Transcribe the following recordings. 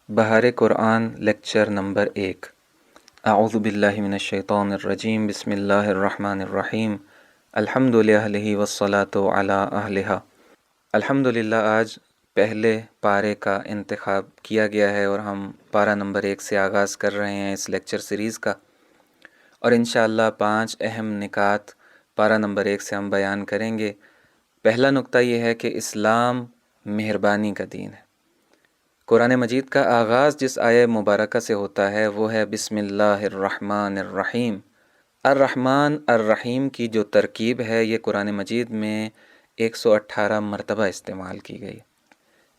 بہار قرآن lecture number 1۔ اعوذ باللہ من الشیطان الرجیم، بسم اللہ الرحمن الرحیم، الحمد للہ والصلاة علی اہلہا۔ الحمدللہ آج پہلے پارے کا انتخاب کیا گیا ہے اور ہم پارہ نمبر 1 سے آغاز کر رہے ہیں اس لیکچر سیریز کا، اور انشاءاللہ 5 اہم نکات پارہ نمبر 1 سے ہم بیان کریں گے۔ پہلا نقطہ یہ ہے کہ اسلام مہربانی کا دین ہے۔ قرآن مجید کا آغاز جس آیہ مبارکہ سے ہوتا ہے وہ ہے بسم اللہ الرحمن الرحیم۔ الرحمن الرحیم کی جو ترکیب ہے یہ قرآن مجید میں 118 مرتبہ استعمال کی گئی۔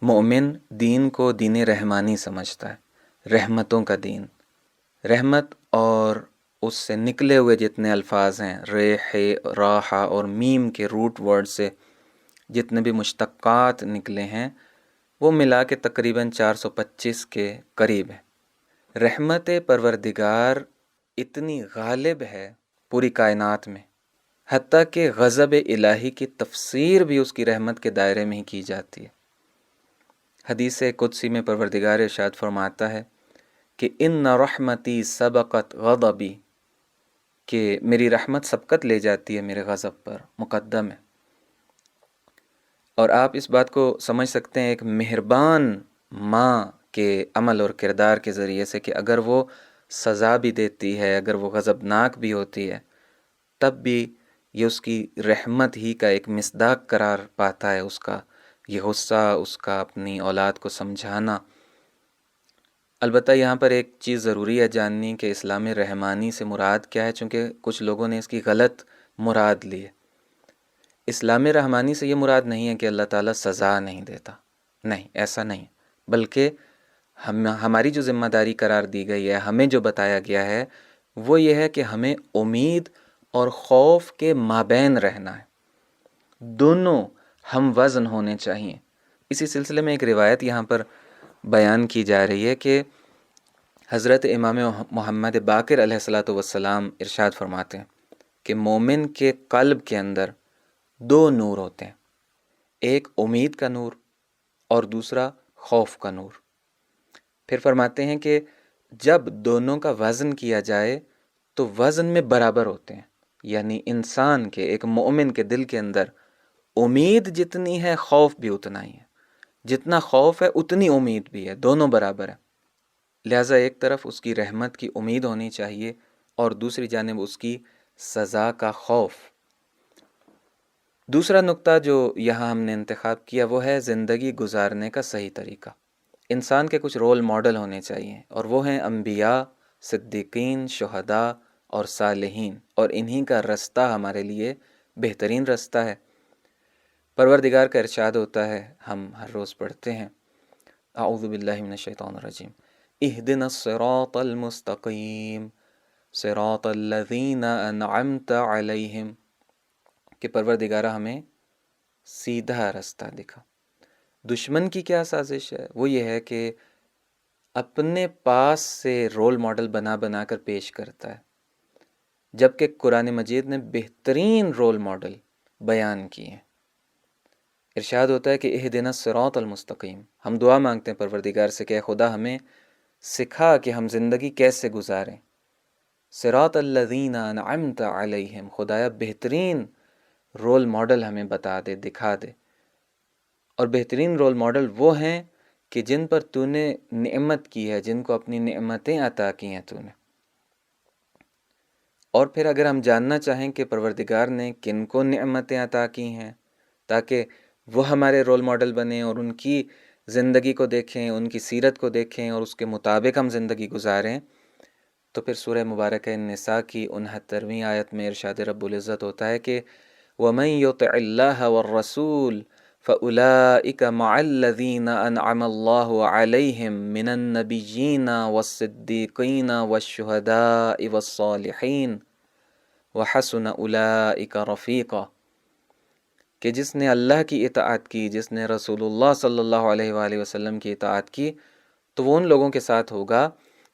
مومن دین کو دین رحمانی سمجھتا ہے، رحمتوں کا دین۔ رحمت اور اس سے نکلے ہوئے جتنے الفاظ ہیں، ریح، راحہ اور میم کے روٹ ورڈ سے جتنے بھی مشتقات نکلے ہیں وہ ملا کے تقریباً 425 کے قریب ہے۔ رحمت پروردگار اتنی غالب ہے پوری کائنات میں، حتیٰ کہ غضب الہی کی تفسیر بھی اس کی رحمت کے دائرے میں ہی کی جاتی ہے۔ حدیث قدسی میں پروردگار ارشاد فرماتا ہے کہ ان رحمتی سبقت غضبی، کہ میری رحمت سبقت لے جاتی ہے میرے غضب پر، مقدم ہے۔ اور آپ اس بات کو سمجھ سکتے ہیں ایک مہربان ماں کے عمل اور کردار کے ذریعے سے کہ اگر وہ سزا بھی دیتی ہے، اگر وہ غضبناک بھی ہوتی ہے، تب بھی یہ اس کی رحمت ہی کا ایک مصداق قرار پاتا ہے، اس کا یہ غصہ، اس کا اپنی اولاد کو سمجھانا۔ البتہ یہاں پر ایک چیز ضروری ہے جاننی کہ اسلام رحمانی سے مراد کیا ہے، چونکہ کچھ لوگوں نے اس کی غلط مراد لی ہے۔ اسلام رحمانی سے یہ مراد نہیں ہے کہ اللہ تعالیٰ سزا نہیں دیتا، نہیں، ایسا نہیں، بلکہ ہماری جو ذمہ داری قرار دی گئی ہے، ہمیں جو بتایا گیا ہے وہ یہ ہے کہ ہمیں امید اور خوف کے مابین رہنا ہے، دونوں ہم وزن ہونے چاہیے۔ اسی سلسلے میں ایک روایت یہاں پر بیان کی جا رہی ہے کہ حضرت امام محمد باقر علیہ السلام ارشاد فرماتے ہیں کہ مومن کے قلب کے اندر 2 نور ہوتے ہیں، ایک امید کا نور اور دوسرا خوف کا نور۔ پھر فرماتے ہیں کہ جب دونوں کا وزن کیا جائے تو وزن میں برابر ہوتے ہیں، یعنی انسان کے، ایک مومن کے دل کے اندر امید جتنی ہے خوف بھی اتنا ہی ہے، جتنا خوف ہے اتنی امید بھی ہے، دونوں برابر ہیں۔ لہٰذا ایک طرف اس کی رحمت کی امید ہونی چاہیے اور دوسری جانب اس کی سزا کا خوف۔ دوسرا نقطہ جو یہاں ہم نے انتخاب کیا وہ ہے زندگی گزارنے کا صحیح طریقہ۔ انسان کے کچھ رول ماڈل ہونے چاہیے اور وہ ہیں انبیاء، صدیقین، شہداء اور صالحین، اور انہی کا رستہ ہمارے لیے بہترین رستہ ہے۔ پروردگار کا ارشاد ہوتا ہے، ہم ہر روز پڑھتے ہیں، اعوذ باللہ من الشیطان الرجیم، اہدنا الصراط المستقیم صراط الذین انعمت علیہم، کہ پروردگارہ ہمیں سیدھا رستہ دکھا۔ دشمن کی کیا سازش ہے؟ وہ یہ ہے کہ اپنے پاس سے رول ماڈل بنا بنا کر پیش کرتا ہے، جبکہ قرآن مجید نے بہترین رول ماڈل بیان کیے ہیں۔ ارشاد ہوتا ہے کہ اہدنا الصراط المستقیم، ہم دعا مانگتے ہیں پروردگار سے کہ اے خدا ہمیں سکھا کہ ہم زندگی کیسے گزاریں۔ صراط الذین انعمت علیہم، خدایا بہترین رول ماڈل ہمیں بتا دے، دکھا دے، اور بہترین رول ماڈل وہ ہیں کہ جن پر تو نے نعمت کی ہے، جن کو اپنی نعمتیں عطا کی ہیں تو نے۔ اور پھر اگر ہم جاننا چاہیں کہ پروردگار نے کن کو نعمتیں عطا کی ہیں تاکہ وہ ہمارے رول ماڈل بنیں اور ان کی زندگی کو دیکھیں، ان کی سیرت کو دیکھیں اور اس کے مطابق ہم زندگی گزاریں، تو پھر سورہ مبارکہ النساء کی 69ویں آیت میں ارشاد رب العزت ہوتا ہے کہ وَمَن يُطِعِ اللَّهَ وَالرَّسُولَ فَأُولَٰئِكَ مَعَ الَّذِينَ أَنْعَمَ اللَّهُ عَلَيْهِم مِّنَ النَّبِيِّينَ وَالصِّدِّيقِينَ وَالشُّهَدَاءِ وَالصَّالِحِينَ وَحَسُنَ أُولَٰئِكَ رَفِيقًا، کہ جس نے اللہ کی اطاعت کی، جس نے رسول اللہ صلی اللہ علیہ وآلہ وسلم کی اطاعت کی، تو وہ ان لوگوں کے ساتھ ہوگا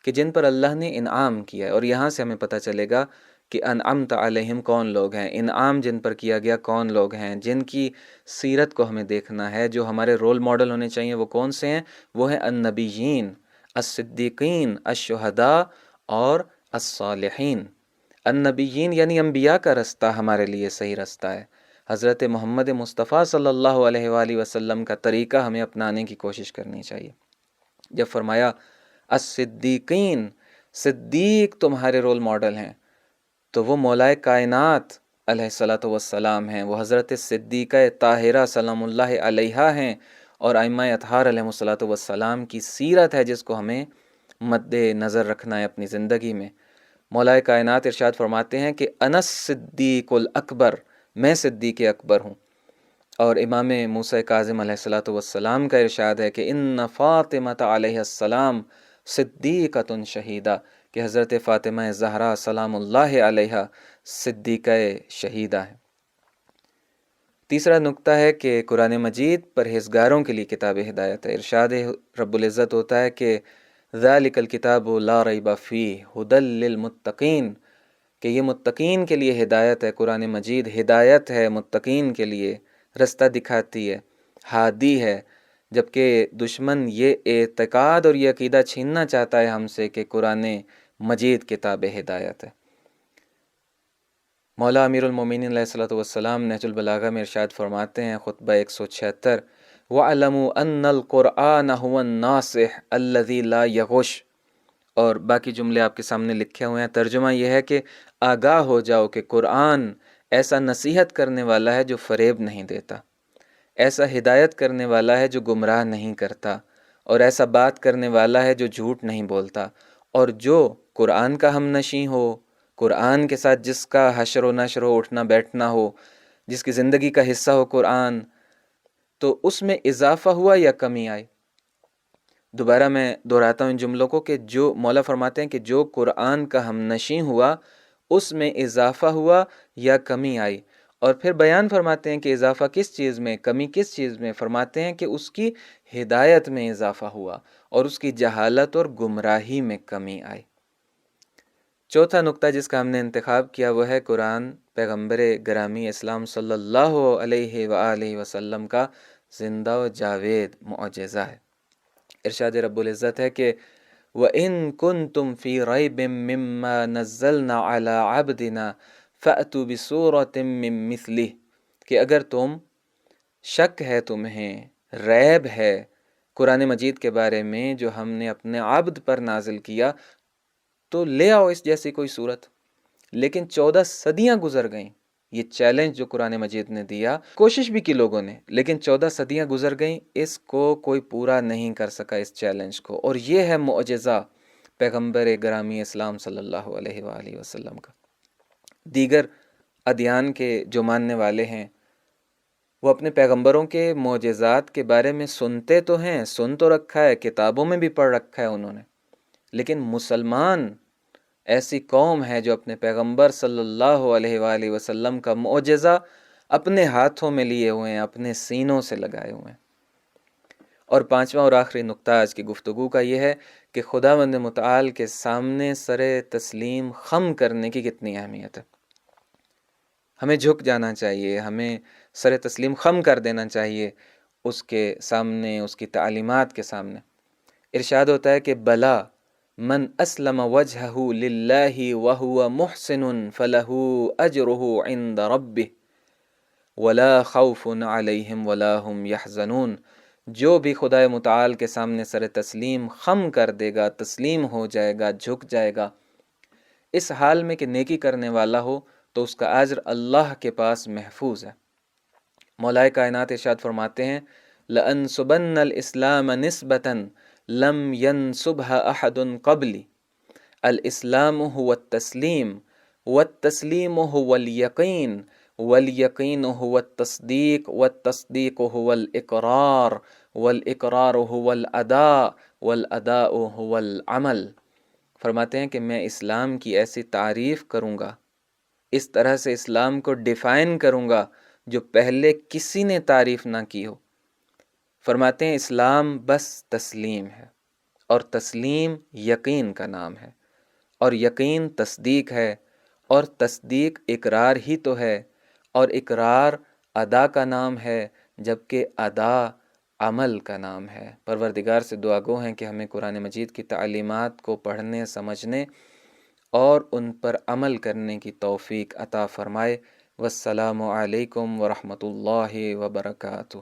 کہ جن پر اللہ نے انعام کیا ہے۔ اور یہاں سے ہمیں پتہ چلے گا کہ انعمت علیہم کون لوگ ہیں، انعام جن پر کیا گیا کون لوگ ہیں، جن کی سیرت کو ہمیں دیکھنا ہے، جو ہمارے رول ماڈل ہونے چاہیے وہ کون سے ہیں؟ وہ ہیں النبیین، الصدیقین، الشہداء اور الصالحین۔ النبیین یعنی انبیاء کا رستہ ہمارے لیے صحیح رستہ ہے۔ حضرت محمد مصطفیٰ صلی اللہ علیہ وآلہ وسلم کا طریقہ ہمیں اپنانے کی کوشش کرنی چاہیے۔ جب فرمایا الصدیقین، صدیق تمہارے رول ماڈل ہیں، تو وہ مولائے کائنات علیہ الصلاۃ والسلام ہیں، وہ حضرت صدیقہ طاہرہ سلام اللہ علیہا ہیں، اور ائمہ اطہار علیہ الصلاۃ والسلام کی سیرت ہے جس کو ہمیں مد نظر رکھنا ہے اپنی زندگی میں۔ مولائے کائنات ارشاد فرماتے ہیں کہ انا الصدیق الاکبر، میں صدیق اکبر ہوں۔ اور امام موسیٰ کاظم علیہ الصلاۃ والسلام کا ارشاد ہے کہ ان فاطمۃ علیہ السلام صدیقۃ شہیدہ، کہ حضرت فاطمہ زہرا سلام اللہ علیہا صدیقہ شہیدہ ہیں۔ تیسرا نقطہ ہے کہ قرآن مجید پرہیزگاروں کے لیے کتاب ہدایت ہے۔ ارشاد رب العزت ہوتا ہے کہ ذالک الکتاب لا ریب فیہ ھدی للمتقین، کہ یہ متقین کے لیے ہدایت ہے۔ قرآن مجید ہدایت ہے متقین کے لیے، رستہ دکھاتی ہے، ہادی ہے، جبکہ دشمن یہ اعتقاد اور یہ عقیدہ چھیننا چاہتا ہے ہم سے کہ قرآن مجید کتاب ہدایت ہے۔ مولا امیر المومنین علیہ الصلوۃ والسلام نہج البلاغہ میں ارشاد فرماتے ہیں، خطبہ 176، وَاعْلَمُوا أَنَّ الْقُرْآنَ هُوَ النَّاصِحُ الَّذِي لَا يَغُشُ، اور باقی جملے آپ کے سامنے لکھے ہوئے ہیں۔ ترجمہ یہ ہے کہ آگاہ ہو جاؤ کہ قرآن ایسا نصیحت کرنے والا ہے جو فریب نہیں دیتا، ایسا ہدایت کرنے والا ہے جو گمراہ نہیں کرتا، اور ایسا بات کرنے والا ہے جو جھوٹ نہیں بولتا۔ اور جو قرآن کا ہم نشیں ہو، قرآن کے ساتھ جس کا حشر و نشر ہو، اٹھنا بیٹھنا ہو، جس کی زندگی کا حصہ ہو قرآن، تو اس میں اضافہ ہوا یا کمی آئی؟ دوبارہ میں دہراتا ہوں ان جملوں کو کہ جو مولا فرماتے ہیں کہ جو قرآن کا ہم نشیں ہوا اس میں اضافہ ہوا یا کمی آئی، اور پھر بیان فرماتے ہیں کہ اضافہ کس چیز میں، کمی کس چیز میں۔ فرماتے ہیں کہ اس کی ہدایت میں اضافہ ہوا اور اس کی جہالت اور گمراہی میں کمی آئی۔ چوتھا نقطہ جس کا ہم نے انتخاب کیا وہ ہے قرآن پیغمبر گرامی اسلام صلی اللہ علیہ وآلہ وسلم کا زندہ و جاوید معجزہ ہے۔ ارشاد رب العزت ہے کہ وَإِن كُنتُمْ فِي رَيْبٍ مِّمَّا نَزَّلْنَا عَلَىٰ عَبْدِنَا فَأْتُوا بِسُورَةٍ مِّن مِّثْلِهِ، کہ اگر تم شک ہے، تمہیں ریب ہے قرآن مجید کے بارے میں جو ہم نے اپنے عبد پر نازل کیا، تو لے آؤ اس جیسی کوئی صورت۔ لیکن 14 صدیاں گزر گئیں، یہ چیلنج جو قرآن مجید نے دیا، کوشش بھی کی لوگوں نے، لیکن 14 صدیاں گزر گئیں، اس کو کوئی پورا نہیں کر سکا اس چیلنج کو۔ اور یہ ہے معجزہ پیغمبر گرامی اسلام صلی اللہ علیہ وآلہ وسلم کا۔ دیگر ادیان کے جو ماننے والے ہیں وہ اپنے پیغمبروں کے معجزات کے بارے میں سنتے تو ہیں، سن تو رکھا ہے، کتابوں میں بھی پڑھ رکھا ہے انہوں نے، لیکن مسلمان ایسی قوم ہے جو اپنے پیغمبر صلی اللہ علیہ وآلہ وسلم کا معجزہ اپنے ہاتھوں میں لیے ہوئے ہیں، اپنے سینوں سے لگائے ہوئے ہیں۔ اور پانچواں اور آخری نقطہ آج کی گفتگو کا یہ ہے کہ خداوند متعال کے سامنے سر تسلیم خم کرنے کی کتنی اہمیت ہے۔ ہمیں جھک جانا چاہیے، ہمیں سر تسلیم خم کر دینا چاہیے اس کے سامنے، اس کی تعلیمات کے سامنے۔ ارشاد ہوتا ہے کہ بلا من اسلم وجہہ للہ وہو محسن فلہ اجرہ عند ربہ ولا خوف علیہم ولا ہم یحزنون، جو بھی خدا متعال کے سامنے سر تسلیم خم کر دے گا، تسلیم ہو جائے گا، جھک جائے گا، اس حال میں کہ نیکی کرنے والا ہو، تو اس کا اجر اللہ کے پاس محفوظ ہے۔ مولائے کائنات ارشاد فرماتے ہیں لَأَنْسُبَنَّ الْإِسْلَامَ نِسْبَةً لَمْ يَنْسُبْهَا أَحَدٌ قَبْلِ، الاسلام هو التسلیم والتسلیم هو اليقین والیقین هو التصدیق والتصدیق هو الاقرار والاقرار هو الاداء والاداء هو العمل۔ فرماتے ہیں کہ میں اسلام کی ایسی تعریف کروں گا، اس طرح سے اسلام کو ڈیفائن کروں گا جو پہلے کسی نے تعریف نہ کی ہو۔ فرماتے ہیں اسلام بس تسلیم ہے، اور تسلیم یقین کا نام ہے، اور یقین تصدیق ہے، اور تصدیق اقرار ہی تو ہے، اور اقرار ادا کا نام ہے، جبکہ ادا عمل کا نام ہے۔ پروردگار سے دعا گو ہیں کہ ہمیں قرآن مجید کی تعلیمات کو پڑھنے، سمجھنے اور ان پر عمل کرنے کی توفیق عطا فرمائے۔ والسلام علیکم ورحمۃ اللہ وبرکاتہ۔